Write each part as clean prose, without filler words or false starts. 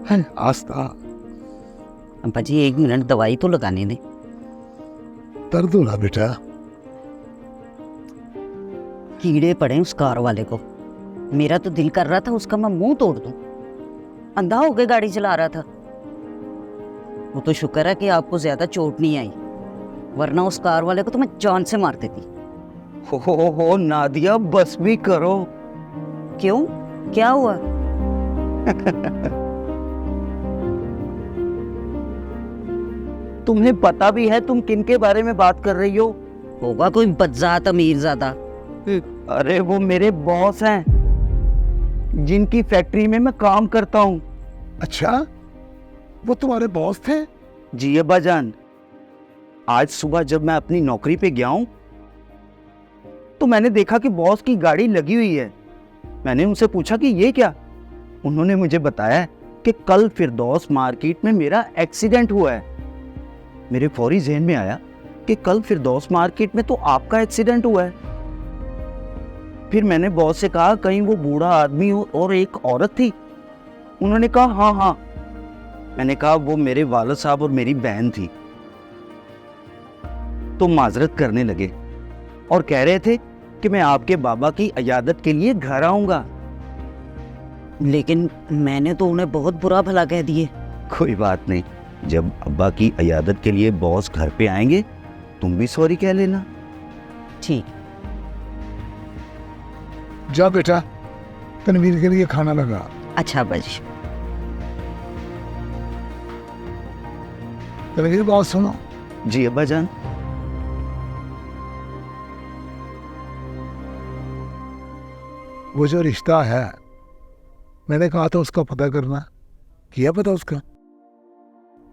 आस्था। अब्बा जी 1 मिनट दवाई तो लगाने दें। दर्द हो रहा बेटा? कीड़े पड़े उस कार वाले को। मेरा तो दिल कर रहा था उसका मैं मुंह तोड़ दूं। अंधा होकर गाड़ी चला रहा था। वो तो शुक्र है कि आपको ज्यादा चोट नहीं आई, वरना उस कार वाले को तो मैं जान से मार देती। हो नादिया, बस भी करो। क्यों, क्या हुआ? तुम्हें पता भी है तुम किन के बारे में बात कर रही हो? होगा कोई बदजात अमीरजादा। अरे वो मेरे बॉस हैं, जिनकी फैक्ट्री में मैं काम करता हूँ। अच्छा, वो तुम्हारे बॉस थे? जी अब्बा जान, आज सुबह जब मैं अपनी नौकरी पे गया हूँ तो मैंने देखा कि बॉस की गाड़ी लगी हुई है। मैंने उनसे पूछा कि ये क्या? उन्होंने मुझे बताया कि कल फिरदौस मार्केट में मेरा एक्सीडेंट हुआ है। मेरे फौरी ज़हन में आया कि कल फिरदौस मार्केट में तो आपका एक्सीडेंट हुआ है। फिर मैंने बॉस से कहा कहीं वो बूढ़ा आदमी और एक औरत थी? उन्होंने कहा हाँ। मैंने कहा वो मेरे वालिद साहब और मेरी बहन थी। तो माजरत करने लगे और कह रहे थे कि मैं आपके बाबा की इयादत के लिए घर आऊंगा। लेकिन मैंने तो उन्हें बहुत बुरा भला कह दिए। कोई बात नहीं, जब अब्बा की इयादत के लिए बॉस घर पे आएंगे तुम भी सॉरी कह लेना। ठीक। जा बेटा, तनवीर के लिए खाना लगा। अच्छा अब्बा जी। तनवीर बात सुनो। जी अब्बा जान। वो जो रिश्ता है, मैंने कहा था उसका पता करना, किया पता उसका?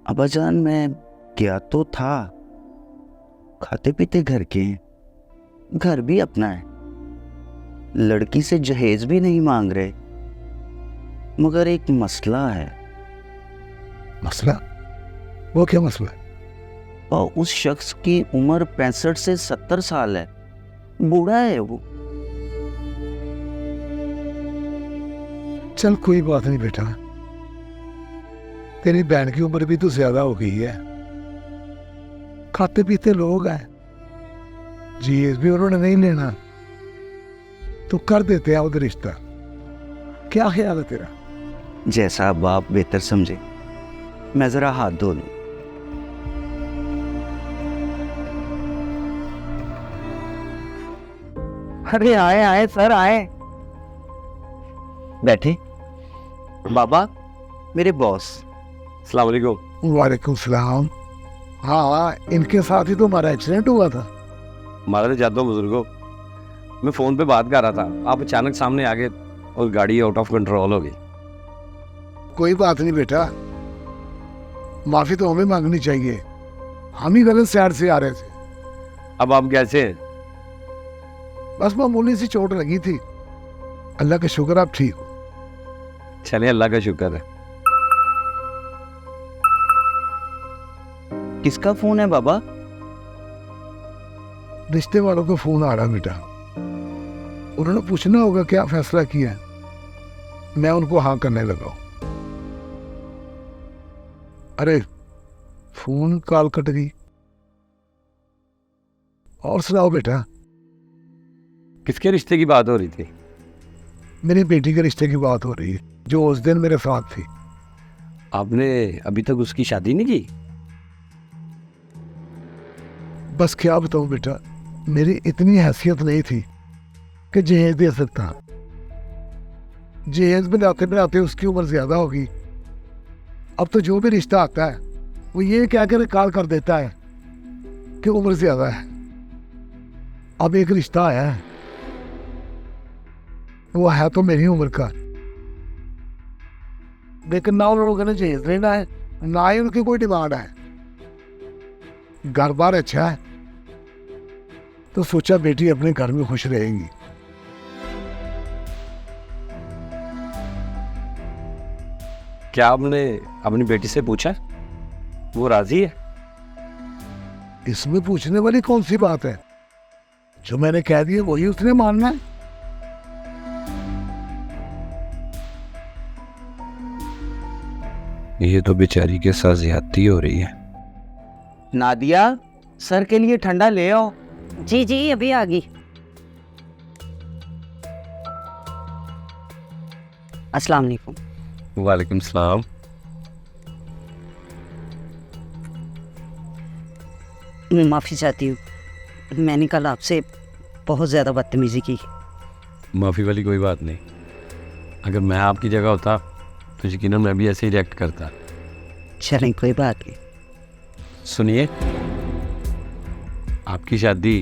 अब्बा जान मैं क्या तो था, खाते पीते घर के हैं, घर भी अपना है, लड़की से जहेज भी नहीं मांग रहे, मगर एक मसला है। मसला? वो क्या मसला है? और उस शख्स की उम्र 65 से 70 साल है, बूढ़ा है वो। चल कोई बात नहीं बेटा, तेरी बहन की उम्र भी तो ज्यादा हो गई है, खाते पीते लोग हैं, जीएस भी उन्होंने नहीं लेना, तो कर देते हैं उधर रिश्ता। क्या ख्याल है तेरा? जैसा अब आप बेहतर समझे। मैं जरा हाथ धो लूं। अरे आए आए सर आए, बैठे। बाबा मेरे बॉस। अस्सलाम वालेकुम। वालेकुम सलाम। हाँ, इनके साथ ही तो हमारा एक्सीडेंट हुआ था। मादर जाता हूँ बुजुर्गो, मैं फ़ोन पे बात कर रहा था, आप अचानक सामने आ गए और गाड़ी आउट ऑफ कंट्रोल हो गई। कोई बात नहीं बेटा, माफी तो हमें मांगनी चाहिए, हम ही गलत साइड से आ रहे थे। अब आप कैसे हैं? बस मामूली सी चोट लगी थी, अल्लाह का शुक्र आप ठीक हो। चलिए अल्लाह का शुक्र है। किसका फोन है बाबा? रिश्ते वालों को फोन आ रहा बेटा, उन्होंने पूछना होगा क्या फैसला किया है, मैं उनको हाँ करने लगा हूं। अरे फोन कॉल कट गई। और सुनाओ बेटा। किसके रिश्ते की बात हो रही थी? मेरी बेटी के रिश्ते की बात हो रही है, जो उस दिन मेरे साथ थी। आपने अभी तक उसकी शादी नहीं की? बस क्या बताऊं बेटा, मेरी इतनी हैसियत नहीं थी कि जहेज दे सकता। जहेज बनाते बनाते उसकी उम्र ज्यादा होगी। अब तो जो भी रिश्ता आता है वो ये क्या कर कॉल कर देता है कि उम्र ज्यादा है। अब एक रिश्ता आया है, वो है तो मेरी उम्र का, लेकिन ना उन लोगों ने जहेज लेना है, ना ही उनकी कोई डिमांड है। घर बार अच्छा है, तो सोचा बेटी अपने घर में खुश रहेगी। क्या आपने अपनी बेटी से पूछा? वो राजी है? इसमें पूछने वाली कौन सी बात है, जो मैंने कह दिया वही उसने मानना है। ये तो बेचारी के साथ ज्यादती हो रही है। नादिया, सर के लिए ठंडा ले आओ। जी जी अभी आ गई। अस्सलाम वालेकुम। वालेकुम सलाम। मैं माफ़ी चाहती हूँ, मैंने कल आपसे बहुत ज़्यादा बदतमीज़ी की। माफ़ी वाली कोई बात नहीं। अगर मैं आपकी जगह होता तो यकीनन मैं भी ऐसे ही रिएक्ट करता। चलें कोई बात नहीं। सुनिए, आपकी शादी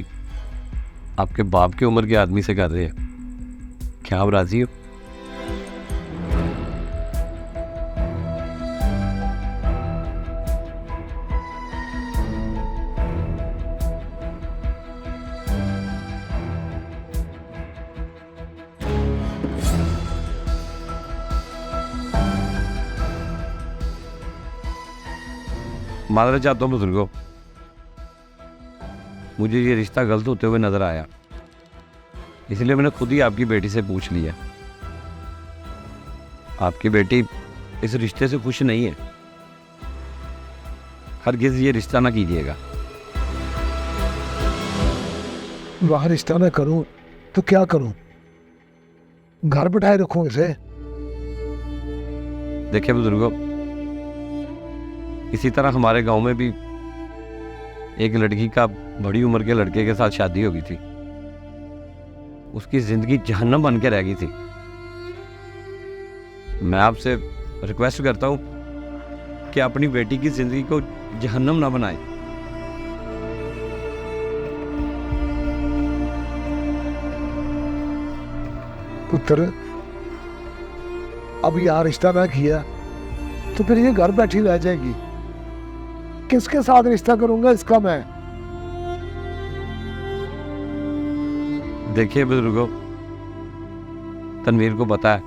आपके बाप की उम्र के आदमी से कर रहे हैं, क्या आप राजी हो? माजरत चाहता हूँ बुजुर्गों, मुझे ये रिश्ता गलत होते हुए नजर आया, इसलिए मैंने खुद ही आपकी बेटी से पूछ लिया। आपकी बेटी इस रिश्ते से खुश नहीं है। हरगिज़ ये रिश्ता ना कीजिएगा। वहां रिश्ता ना करूं तो क्या करूं? घर बैठाए रखूं इसे? देखिए बुजुर्गों, इसी तरह हमारे गांव में भी एक लड़की का बड़ी उम्र के लड़के के साथ शादी हो गई थी। उसकी जिंदगी जहन्नम बन के रह गई थी। मैं आपसे रिक्वेस्ट करता हूं कि अपनी बेटी की जिंदगी को जहन्नम ना बनाएं। पुत्र, अब यहाँ रिश्ता ना किया तो फिर ये घर बैठी रह जाएगी। किसके साथ रिश्ता करूंगा इसका मैं? देखिए बुजुर्गों, तनवीर को पता है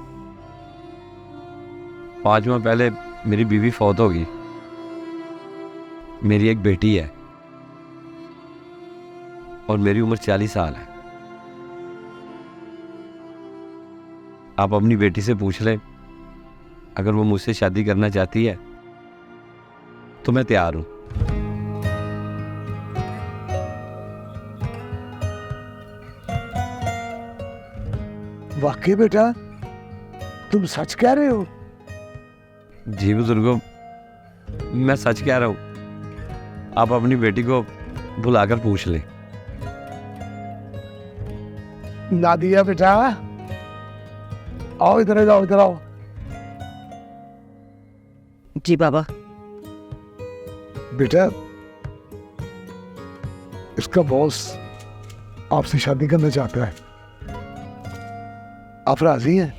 5 माह पहले मेरी बीवी फौत हो गई। मेरी एक बेटी है और मेरी उम्र 40 साल है। आप अपनी बेटी से पूछ लें, अगर वो मुझसे शादी करना चाहती है तो मैं तैयार हूं। वाकई बेटा, तुम सच कह रहे हो? जी बुजुर्गों, मैं सच कह रहा हूं। आप अपनी बेटी को बुलाकर पूछ लें। नादिया बेटा, आओ इधर आओ, इधर आओ। जी बाबा। बेटा, इसका बॉस आपसे शादी करना चाहता है। आप राजी हैं?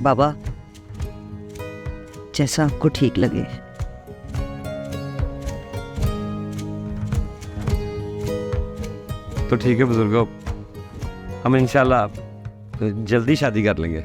बाबा, जैसा आपको ठीक लगे। तो ठीक है बुजुर्गों, हम इंशाल्लाह जल्दी शादी कर लेंगे।